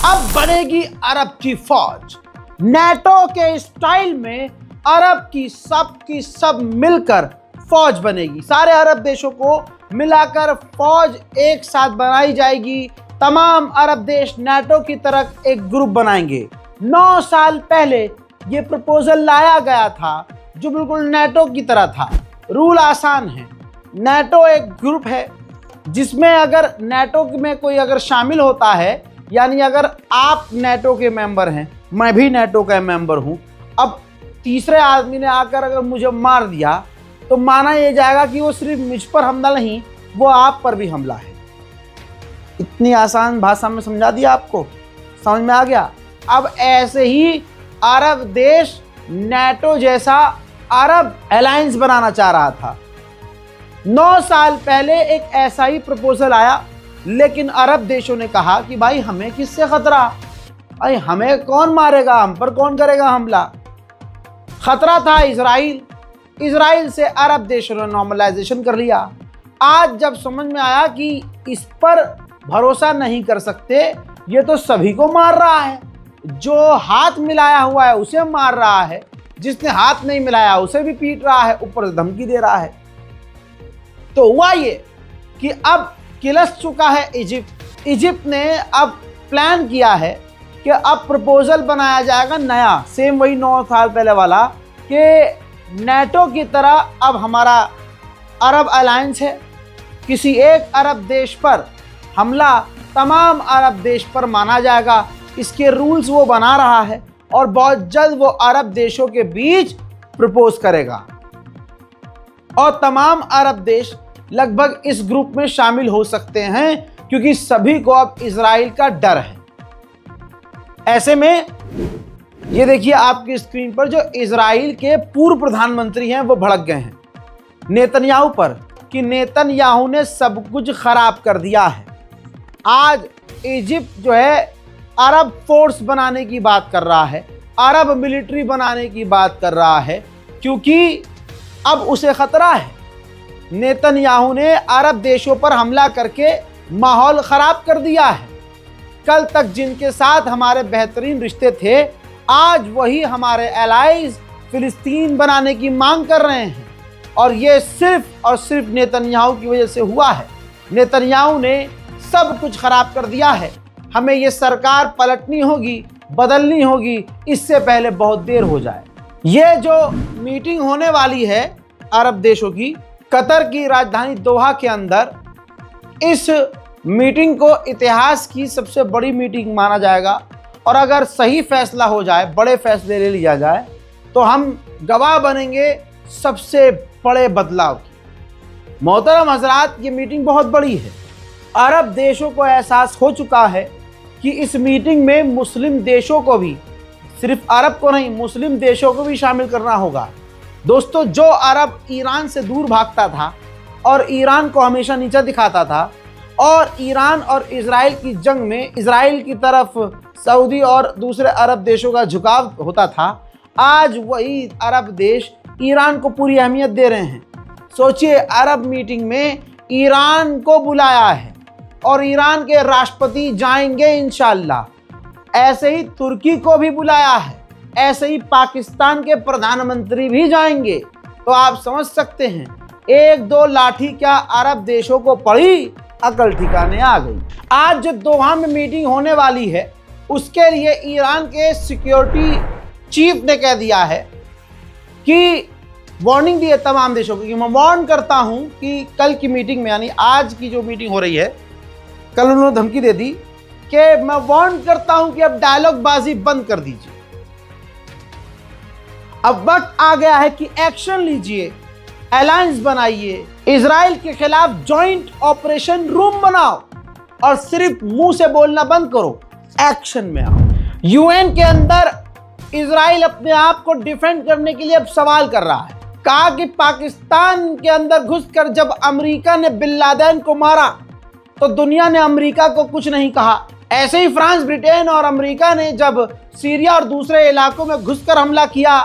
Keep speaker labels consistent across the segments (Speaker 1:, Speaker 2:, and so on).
Speaker 1: अब बनेगी अरब की फौज। नेटो के स्टाइल में अरब की सब मिलकर फौज बनेगी। सारे अरब देशों को मिलाकर फौज एक साथ बनाई जाएगी। तमाम अरब देश नेटो की तरह एक ग्रुप बनाएंगे। 9 साल पहले ये प्रपोजल लाया गया था जो बिल्कुल नेटो की तरह था। रूल आसान है। नेटो एक ग्रुप है जिसमें अगर नेटो में कोई अगर शामिल होता है, यानी अगर आप नेटो के मेंबर हैं, मैं भी नेटो का मेंबर हूं, अब तीसरे आदमी ने आकर अगर मुझे मार दिया तो माना यह जाएगा कि वो सिर्फ मुझ पर हमला नहीं, वो आप पर भी हमला है। इतनी आसान भाषा में समझा दिया, आपको समझ में आ गया। अब ऐसे ही अरब देश नेटो जैसा अरब अलायंस बनाना चाह रहा था। 9 साल पहले एक ऐसा ही प्रपोजल आया, लेकिन अरब देशों ने कहा कि भाई हमें किससे खतरा, भाई हमें कौन मारेगा, हम पर कौन करेगा हमला। खतरा था इजराइल से अरब देशों ने नॉर्मलाइजेशन कर लिया। आज जब समझ में आया कि इस पर भरोसा नहीं कर सकते, ये तो सभी को मार रहा है, जो हाथ मिलाया हुआ है उसे मार रहा है, जिसने हाथ नहीं मिलाया उसे भी पीट रहा है, ऊपर से धमकी दे रहा है। तो हुआ ये कि अब किलस चुका है इजिप्ट ने अब प्लान किया है कि अब प्रपोजल बनाया जाएगा नया, सेम वही 9 साल पहले वाला, कि नेटो की तरह अब हमारा अरब अलायंस है। किसी एक अरब देश पर हमला तमाम अरब देश पर माना जाएगा। इसके रूल्स वो बना रहा है और बहुत जल्द वो अरब देशों के बीच प्रपोज करेगा और तमाम अरब देश लगभग इस ग्रुप में शामिल हो सकते हैं, क्योंकि सभी को अब इजराइल का डर है। ऐसे में ये देखिए आपकी स्क्रीन पर जो इजराइल के पूर्व प्रधानमंत्री हैं वो भड़क गए हैं नेतन्याहू पर कि नेतन्याहू ने सब कुछ खराब कर दिया है। आज इजिप्ट जो है अरब फोर्स बनाने की बात कर रहा है, अरब मिलिट्री बनाने की बात कर रहा है, क्योंकि अब उसे खतरा है। नेतन्याहू ने अरब देशों पर हमला करके माहौल खराब कर दिया है। कल तक जिनके साथ हमारे बेहतरीन रिश्ते थे, आज वही हमारे एलाइज फिलिस्तीन बनाने की मांग कर रहे हैं, और ये सिर्फ और सिर्फ नेतन्याहू की वजह से हुआ है। नेतन्याहू ने सब कुछ खराब कर दिया है। हमें ये सरकार पलटनी होगी, बदलनी होगी, इससे पहले बहुत देर हो जाए। ये जो मीटिंग होने वाली है अरब देशों की, कतर की राजधानी दोहा के अंदर, इस मीटिंग को इतिहास की सबसे बड़ी मीटिंग माना जाएगा, और अगर सही फैसला हो जाए, बड़े फैसले ले लिया जाए, तो हम गवाह बनेंगे सबसे बड़े बदलाव की। मोहतरम हजरात, ये मीटिंग बहुत बड़ी है। अरब देशों को एहसास हो चुका है कि इस मीटिंग में मुस्लिम देशों को भी, सिर्फ अरब को नहीं, मुस्लिम देशों को भी शामिल करना होगा। दोस्तों, जो अरब ईरान से दूर भागता था और ईरान को हमेशा नीचा दिखाता था, और ईरान और इजराइल की जंग में इजराइल की तरफ सऊदी और दूसरे अरब देशों का झुकाव होता था, आज वही अरब देश ईरान को पूरी अहमियत दे रहे हैं। सोचिए, अरब मीटिंग में ईरान को बुलाया है और ईरान के राष्ट्रपति जाएंगे इंशाअल्लाह। ऐसे ही तुर्की को भी बुलाया है, ऐसे ही पाकिस्तान के प्रधानमंत्री भी जाएंगे। तो आप समझ सकते हैं, 1-2 लाठी क्या अरब देशों को पड़ी, अकल ठिकाने आ गई। आज जो दोहा में मीटिंग होने वाली है, उसके लिए ईरान के सिक्योरिटी चीफ ने कह दिया है कि वार्निंग दी है तमाम देशों को कि मैं वार्न करता हूं कि कल की मीटिंग में, यानी आज की जो मीटिंग हो रही है, कल उन्होंने धमकी दे दी कि मैं वार्न करता हूं कि अब डायलॉग बाजी बंद कर दीजिए। अब वक्त आ गया है कि एक्शन लीजिए, अलायंस बनाइए, इजराइल के खिलाफ जॉइंट ऑपरेशन रूम बनाओ, और सिर्फ मुंह से बोलना बंद करो, एक्शन में आओ। यूएन के अंदर इजराइल अपने आप को डिफेंड करने के लिए अब सवाल कर रहा है। कहा कि पाकिस्तान के अंदर घुसकर जब अमेरिका ने बिन लादेन को मारा तो दुनिया ने अमेरिका को कुछ नहीं कहा। ऐसे ही फ्रांस, ब्रिटेन और अमेरिका ने जब सीरिया और दूसरे इलाकों में घुसकर हमला किया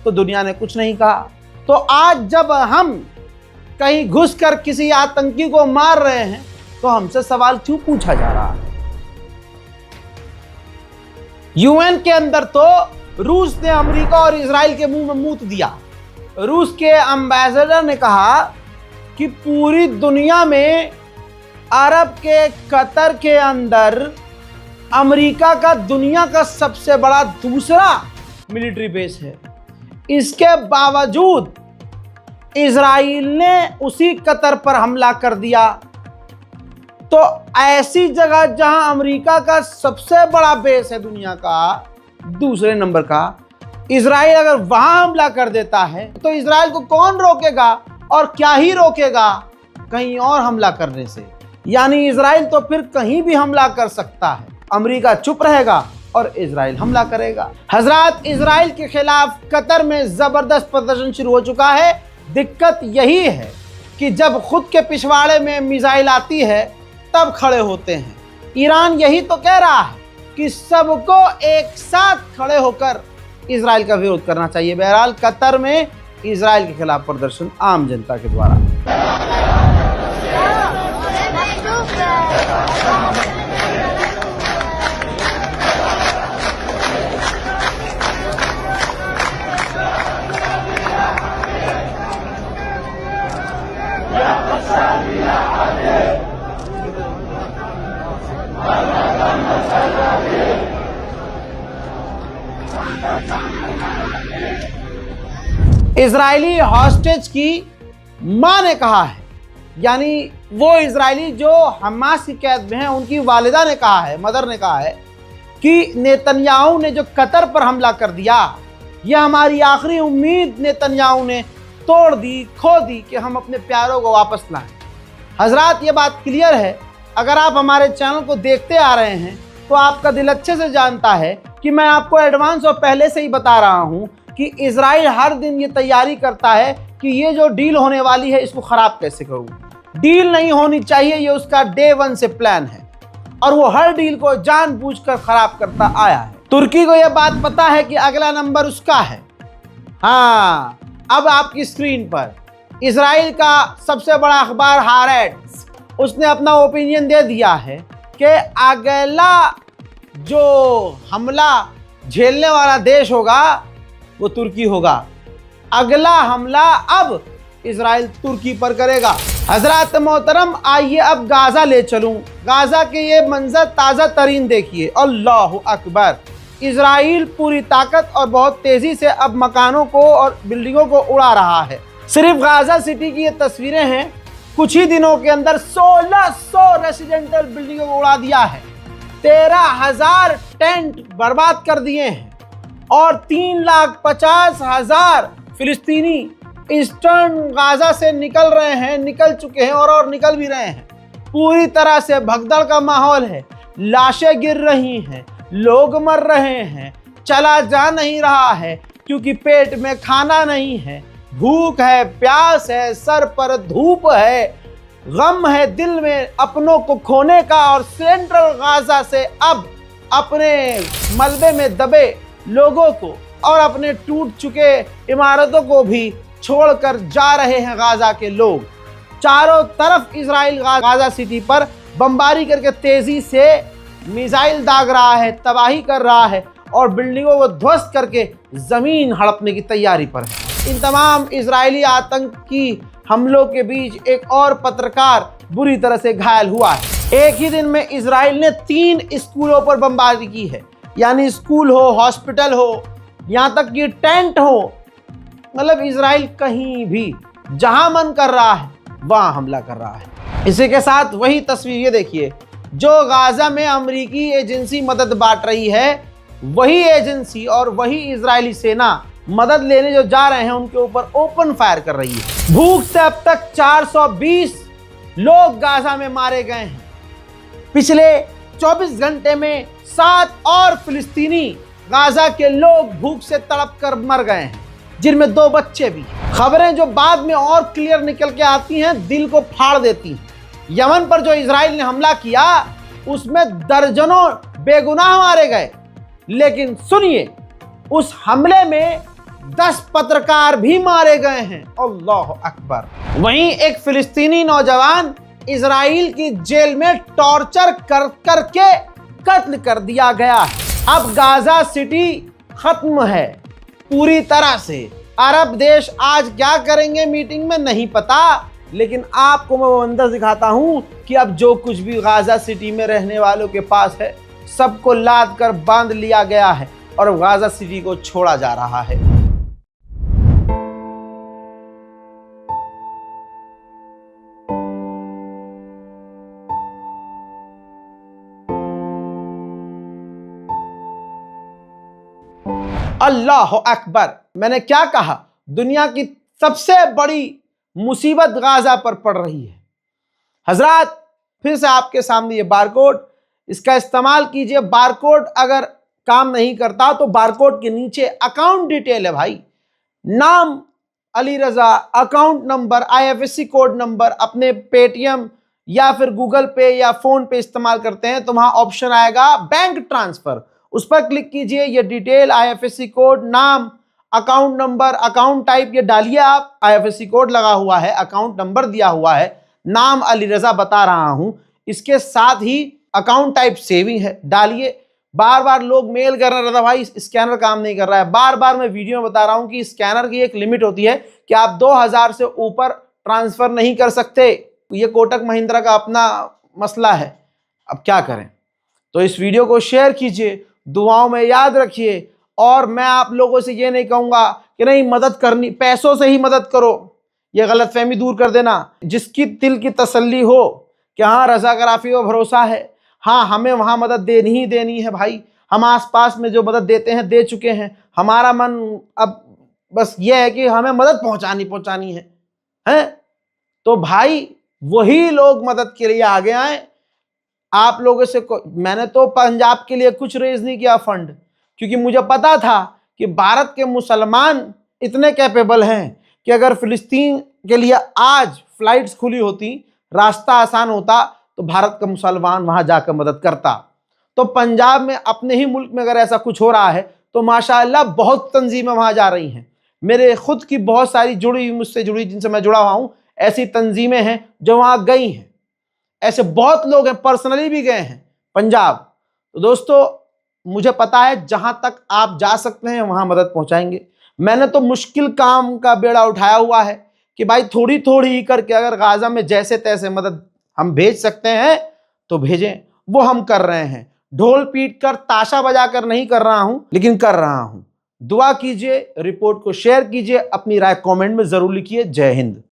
Speaker 1: तो दुनिया ने कुछ नहीं कहा। तो आज जब हम कहीं घुसकर किसी आतंकी को मार रहे हैं तो हमसे सवाल क्यों पूछा जा रहा है? यूएन के अंदर तो रूस ने अमेरिका और इजराइल के मुंह में मूत दिया। रूस के एम्बेसडर ने कहा कि पूरी दुनिया में अरब के कतर के अंदर अमेरिका का दुनिया का सबसे बड़ा दूसरा मिलिट्री बेस है। इसके बावजूद इजराइल ने उसी कतर पर हमला कर दिया। तो ऐसी जगह जहां अमेरिका का सबसे बड़ा बेस है दुनिया का दूसरे नंबर का, इजराइल अगर वहां हमला कर देता है तो इजराइल को कौन रोकेगा और क्या ही रोकेगा कहीं और हमला करने से। यानी इजराइल तो फिर कहीं भी हमला कर सकता है, अमेरिका चुप रहेगा और इजराइल हमला करेगा। हजरात, इजराइल के खिलाफ कतर में जबरदस्त प्रदर्शन शुरू हो चुका है। दिक्कत यही है कि जब खुद के पिछवाड़े में मिसाइल आती है तब खड़े होते हैं। ईरान यही तो कह रहा है कि सबको एक साथ खड़े होकर इजराइल का विरोध करना चाहिए। बहरहाल कतर में इजराइल के खिलाफ प्रदर्शन आम जनता के द्वारा। इजरायली हॉस्टेज की मां ने कहा है, यानी वो इजरायली जो हमास की कैद में है उनकी वालिदा ने कहा है, मदर ने कहा है कि नेतन्याहू ने जो कतर पर हमला कर दिया, यह हमारी आखिरी उम्मीद नेतन्याहू ने तोड़ दी, खो दी कि हम अपने प्यारों को वापस लाएं। हजरात, ये बात क्लियर है, अगर आप हमारे चैनल को देखते आ रहे हैं तो आपका दिल अच्छे से जानता है कि मैं आपको एडवांस और पहले से ही बता रहा हूं कि इजराइल हर दिन ये तैयारी करता है कि ये जो डील होने वाली है इसको ख़राब कैसे करूँ। डील नहीं होनी चाहिए, ये उसका डे 1 से प्लान है और वो हर डील को जानबूझकर ख़राब करता आया है। तुर्की को यह बात पता है कि अगला नंबर उसका है। हाँ, अब आपकी स्क्रीन पर इजराइल का सबसे बड़ा अखबार हारेट्स, उसने अपना ओपिनियन दे दिया है कि अगला जो हमला झेलने वाला देश होगा वो तुर्की होगा। अगला हमला अब इजराइल तुर्की पर करेगा। हजरत मोहतरम, आइए अब गाजा ले चलूं। गाजा के ये मंजर ताज़ा तरीन देखिए। अल्लाह अकबर। इजराइल पूरी ताकत और बहुत तेज़ी से अब मकानों को और बिल्डिंगों को उड़ा रहा है। सिर्फ गाजा सिटी की ये तस्वीरें हैं, कुछ ही दिनों के अंदर 1600 रेसिडेंटल बिल्डिंगों को उड़ा दिया है, 13,000 टेंट बर्बाद कर दिए हैं और 3,50,000 फिलिस्तीनी ईस्टर्न गाजा से निकल रहे हैं, निकल चुके हैं और निकल भी रहे हैं। पूरी तरह से भगदड़ का माहौल है, लाशें गिर रही हैं, लोग मर रहे हैं, चला जा नहीं रहा है क्योंकि पेट में खाना नहीं है, भूख है, प्यास है, सर पर धूप है, गम है दिल में अपनों को खोने का। और सेंट्रल गाजा से अब अपने मलबे में दबे लोगों को और अपने टूट चुके इमारतों को भी छोड़कर जा रहे हैं गाजा के लोग। चारों तरफ इजराइल गाजा सिटी पर बमबारी करके तेजी से मिसाइल दाग रहा है, तबाही कर रहा है और बिल्डिंगों को ध्वस्त करके जमीन हड़पने की तैयारी पर है। इन तमाम इजरायली आतंकी हमलों के बीच एक और पत्रकार बुरी तरह से घायल हुआ है। एक ही दिन में इजराइल ने 3 स्कूलों पर बमबारी की है, यानी स्कूल हो, हॉस्पिटल हो, यहाँ तक कि टेंट हो, मतलब इजराइल कहीं भी जहां मन कर रहा है वहां हमला कर रहा है। इसी के साथ वही तस्वीर ये देखिए, जो गाजा में अमेरिकी एजेंसी मदद बांट रही है, वही एजेंसी और वही इजरायली सेना मदद लेने जो जा रहे हैं उनके ऊपर ओपन फायर कर रही है। भूख से अब तक 420 लोग गाजा में मारे गए हैं। पिछले 24 घंटे में 7 और फिलिस्तीनी गाजा के लोग भूख से तड़प कर मर गए हैं, जिनमें 2 बच्चे भी। खबरें जो बाद में और क्लियर निकल के आती हैं, दिल को फाड़ देती हैं। यमन पर जो इजराइल ने हमला किया उसमें दर्जनों बेगुनाह मारे गए, लेकिन सुनिए, उस हमले में 10 पत्रकार भी मारे गए हैं। अल्लाह अकबर। वहीं एक फिलिस्तीनी नौजवान इजराइल की जेल में टॉर्चर कर करके कत्ल कर दिया गया है। अब गाजा सिटी खत्म है पूरी तरह से। अरब देश आज क्या करेंगे मीटिंग में नहीं पता, लेकिन आपको मैं वो मंजर दिखाता हूं कि अब जो कुछ भी गाजा सिटी में रहने वालों के पास है सबको लाद कर बांध लिया गया है और गाजा सिटी को छोड़ा जा रहा है। अल्लाह अकबर, मैंने क्या कहा? दुनिया की सबसे बड़ी मुसीबत गाजा पर पड़ रही है। हजरात, फिर से आपके सामने ये बारकोड, इसका इस्तेमाल कीजिए। बारकोड अगर काम नहीं करता तो बारकोड के नीचे अकाउंट डिटेल है भाई, नाम Ali Raza, account number, IFSC code number. अपने पेटीएम या फिर गूगल पे या फोन पे इस्तेमाल करते हैं तो वहां ऑप्शन आएगा बैंक ट्रांसफर, उस पर क्लिक कीजिए। ये डिटेल, आईएफएससी कोड, नाम, अकाउंट नंबर, अकाउंट टाइप ये डालिए आप। आईएफएससी कोड लगा हुआ है, अकाउंट नंबर दिया हुआ है, नाम अली रजा बता रहा हूं, इसके साथ ही अकाउंट टाइप सेविंग है, डालिए। बार बार लोग मेल कर रहे थे भाई स्कैनर काम नहीं कर रहा है। बार बार मैं वीडियो में बता रहा हूं कि स्कैनर की एक लिमिट होती है कि आप 2000 से ऊपर ट्रांसफर नहीं कर सकते। ये कोटक महिंद्रा का अपना मसला है, अब क्या करें। तो इस वीडियो को शेयर कीजिए, दुआओं में याद रखिए। और मैं आप लोगों से ये नहीं कहूंगा कि नहीं मदद करनी, पैसों से ही मदद करो, ये गलतफहमी दूर कर देना। जिसकी दिल की तसल्ली हो कि हाँ रज़ाक़राफ़ी को भरोसा है, हाँ हमें वहाँ मदद देनी ही देनी है भाई, हम आसपास में जो मदद देते हैं दे चुके हैं, हमारा मन अब बस ये है कि हमें मदद पहुँचानी है। तो भाई वही लोग मदद के लिए आगे आए। आप लोगों से मैंने तो पंजाब के लिए कुछ रेज नहीं किया फंड, क्योंकि मुझे पता था कि भारत के मुसलमान इतने कैपेबल हैं कि अगर फिलिस्तीन के लिए आज फ्लाइट्स खुली होती, रास्ता आसान होता, तो भारत का मुसलमान वहां जाकर मदद करता। तो पंजाब में अपने ही मुल्क में अगर ऐसा कुछ हो रहा है तो माशाअल्लाह बहुत तंजीमें वहां जा रही हैं। मेरे खुद की बहुत सारी जुड़ी, मुझसे जुड़ी, जिनसे मैं जुड़ा हुआ हूं, ऐसी तंजीमें हैं जो वहां गई हैं। ऐसे बहुत लोग हैं, पर्सनली भी गए हैं पंजाब। तो दोस्तों मुझे पता है जहां तक आप जा सकते हैं वहां मदद पहुंचाएंगे। मैंने तो मुश्किल काम का बेड़ा उठाया हुआ है कि भाई थोड़ी थोड़ी ही करके अगर गाजा में जैसे तैसे मदद हम भेज सकते हैं तो भेजें, वो हम कर रहे हैं। ढोल पीट कर, ताशा बजाकर नहीं कर रहा हूं, लेकिन कर रहा हूं। दुआ कीजिए, रिपोर्ट को शेयर कीजिए, अपनी राय कमेंट में जरूर लिखिए। जय हिंद।